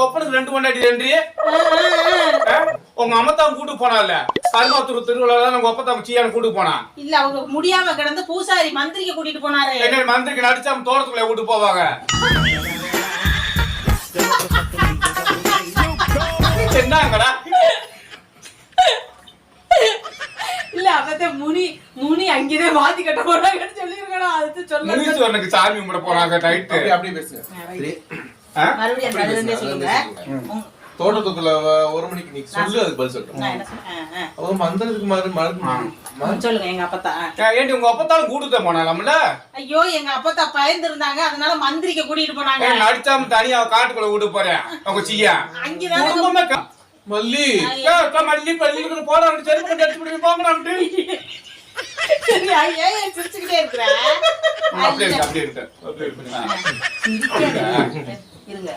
ஒப்பனுக்கு 2 கொண்டாடி உங்க அம்மத்தான் கூட்டு போனால கருமாத்தூர் திருவிழா உங்க ஒப்பத்தான் சீயான கூட்டு போனா இல்ல அவங்க முடியாம கிடந்து பூசாரி மந்திரிக்க கூட்டிட்டு போனாரு. என்ன மந்திரிக்கு நடிச்சாம தோட்டத்துக்குள்ள கூட்டு போவாங்க. என்னங்கடா இல்ல அவதே முனி அங்கேயே வாதி கட்ட போறாங்கன்னு சொல்லிருக்கடா. அது சொல்ல முனிசு உனக்கு சாமி கும்பிட போறாங்க டைட் அப்படியே பேசுங்க. மறுபடியும் அதுல சொல்லுங்க. தோட்டத்துக்குள்ள 1 மணிக்கு நீ சொல்லு அதுக்கு பதில் சொல்றேன். நான் என்ன சொன்னேன்? அவங்க மந்திரத்துக்கு மாதிரி சொல்லுங்க. எங்க அப்பத்தா ஏண்டி உங்க அப்பத்தாலும் கூட்டுதான் போனாலாம்ல? ஐயோ எங்க அப்பத்தா பயந்து இருந்தாங்க, அதனால மந்திரிக்க கூட்டிட்டு போனாங்க. நடிச்சாம தனியா காட்டுக்குள்ள கூட்டு போறேன் அவங்க சீயா அங்கதான் மல்லி மல்லி பள்ளிக்கு போறாங்க. சரி பண்ணி எடுத்து போடுங்க போங்கடான்ட்டு ஏன் சிரிச்சுக்கிட்டே இருக்கிற? அப்படியே அப்படியே இருங்க